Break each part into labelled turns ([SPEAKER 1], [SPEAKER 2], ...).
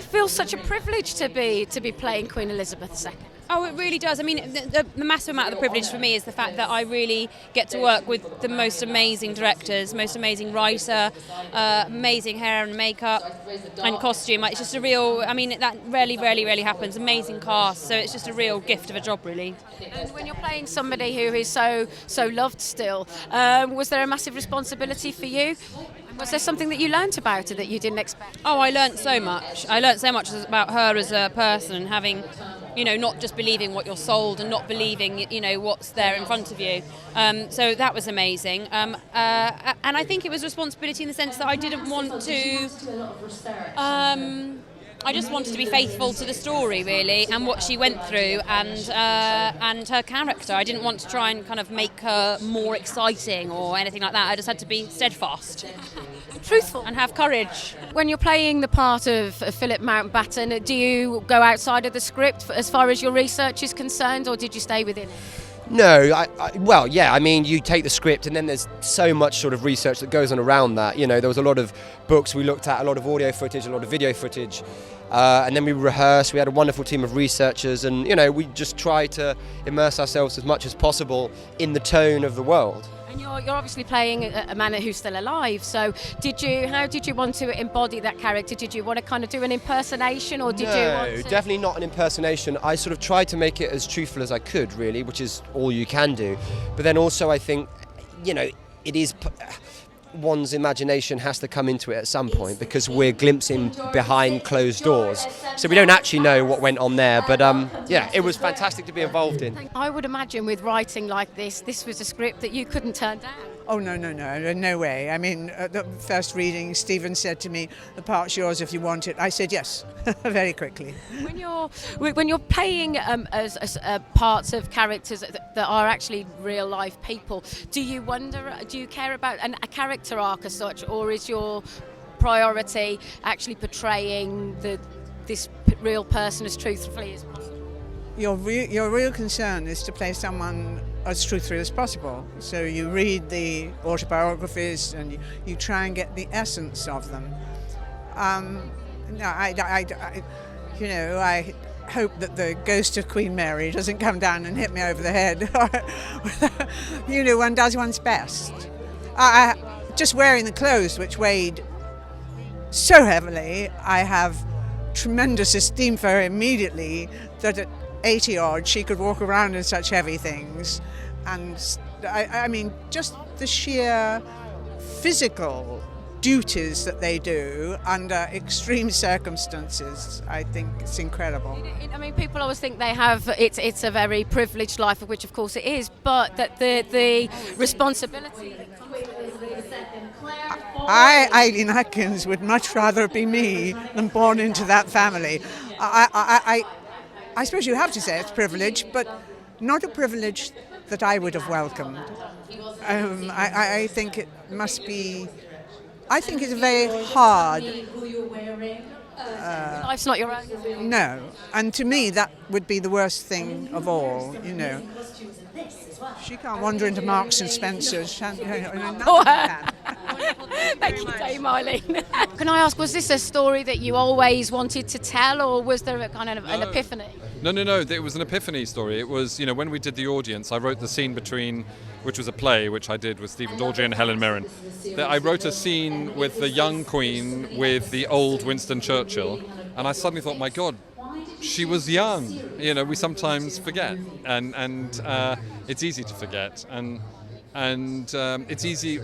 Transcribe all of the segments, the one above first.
[SPEAKER 1] it feel such a privilege to be playing Queen Elizabeth II?
[SPEAKER 2] Oh, it really does. I mean, the massive amount of the privilege for me is the fact that I really get to work with the most amazing directors, most amazing writer, amazing hair and makeup and costume. It's just a real, I mean, that rarely happens. Amazing cast, so it's just a real gift of a job, really.
[SPEAKER 1] And when you're playing somebody who is so loved still, was there a massive responsibility for you? Was there something that you learnt about her that you didn't expect?
[SPEAKER 2] Oh, I learnt so much. I learnt so much about her as a person and having, not just believing what you're sold and not believing, what's there in front of you. So that was amazing. And I think it was responsibility in the sense that I didn't want to... I just wanted to be faithful to the story, really, and what she went through and her character. I didn't want to try and kind of make her more exciting or anything like that. I just had to be steadfast,
[SPEAKER 1] truthful,
[SPEAKER 2] and have courage.
[SPEAKER 1] When you're playing the part of Philip Mountbatten, do you go outside of the script as far as your research is concerned, or did you stay within it?
[SPEAKER 3] No, well, yeah, I mean, you take the script and then there's so much sort of research that goes on around that. There was a lot of books we looked at, a lot of audio footage, a lot of video footage, and then we rehearsed. We had a wonderful team of researchers and, we just try to immerse ourselves as much as possible in the tone of the world.
[SPEAKER 1] And you're obviously playing a man who's still alive, so how did you want to embody that character? Did you want to kind of do an impersonation, or did you want to...
[SPEAKER 3] No, definitely not an impersonation. I sort of tried to make it as truthful as I could, really, which is all you can do. But then also I think, it is... one's imagination has to come into it at some point because we're glimpsing behind closed doors. So we don't actually know what went on there, but it was fantastic to be involved in.
[SPEAKER 1] I would imagine with writing like this was a script that you couldn't turn down.
[SPEAKER 4] Oh, no way. I mean, at the first reading, Stephen said to me, the part's yours if you want it. I said yes, very quickly.
[SPEAKER 1] When you're playing as parts of characters that are actually real life people, do you care about a character arc as such, or is your priority actually portraying this real person as truthfully as possible?
[SPEAKER 4] Your real concern is to play someone as truthfully as possible. So you read the autobiographies and you try and get the essence of them. I hope that the ghost of Queen Mary doesn't come down and hit me over the head. One does one's best. Just wearing the clothes, which weighed so heavily, I have tremendous esteem for her immediately, that at 80 odd she could walk around in such heavy things. And I mean, just the sheer physical duties that they do under extreme circumstances, I think it's incredible.
[SPEAKER 1] I mean, people always think they have, it's a very privileged life, of which of course it is, but that the responsibility that comes with
[SPEAKER 4] Eileen Atkins would much rather be me than born into that family. I suppose you have to say it's privilege, but not a privilege that I would have welcomed. I think it must be... I think it's very hard.
[SPEAKER 1] Life's not your own.
[SPEAKER 4] No, and to me that would be the worst thing of all, She can't wander into Marks and Spencer's.
[SPEAKER 1] Thank you, Dame Eileen. Can I ask, was this a story that you always wanted to tell, or was there a kind of an epiphany?
[SPEAKER 5] No, it was an epiphany story. It was, when we did the audience, I wrote the scene between, which was a play, which I did with Stephen Daldry and Helen Mirren. I wrote a scene with the young Queen with the old Winston Churchill, and I suddenly thought, my God, she was young. We sometimes forget, and it's easy to forget, and it's easy,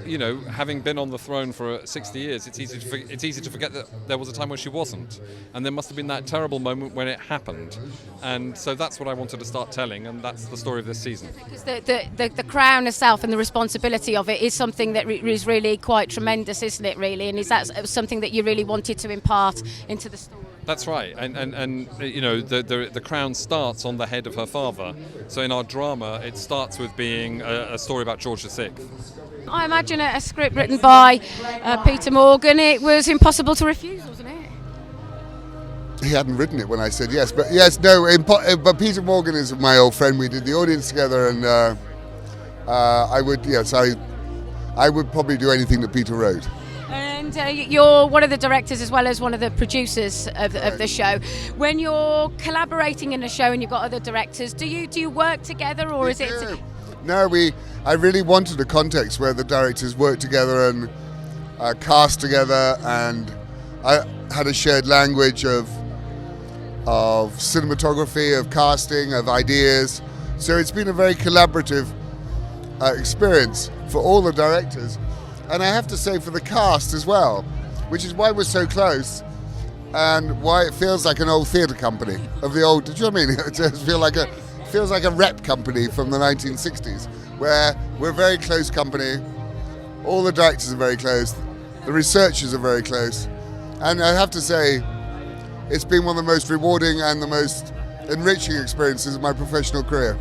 [SPEAKER 5] having been on the throne for 60 years, it's easy to forget that there was a time when she wasn't, and there must have been that terrible moment when it happened, and so that's what I wanted to start telling, and that's the story of this season.
[SPEAKER 1] Because the crown itself and the responsibility of it is something that is really quite tremendous, isn't it? Really, and is that something that you really wanted to impart into the story?
[SPEAKER 5] That's right, and the crown starts on the head of her father. So in our drama, it starts with being a story about George VI.
[SPEAKER 1] I imagine a script written by Peter Morgan. It was impossible to refuse, wasn't it?
[SPEAKER 6] He hadn't written it when I said yes, but but Peter Morgan is my old friend. We did the audience together, and I would probably do anything that Peter wrote.
[SPEAKER 1] And And you're one of the directors as well as one of the producers of the show. When you're collaborating in a show and you've got other directors, do you work together, or is it?
[SPEAKER 6] No, I really wanted a context where the directors work together and cast together, and I had a shared language of cinematography, of casting, of ideas. So it's been a very collaborative experience for all the directors, and I have to say for the cast as well, which is why we're so close and why it feels like an old theatre company of the old. Do you know what I mean? It just feels like a rep company from the 1960s, where we're a very close company. All the directors are very close. The researchers are very close, and I have to say, it's been one of the most rewarding and the most enriching experiences of my professional career.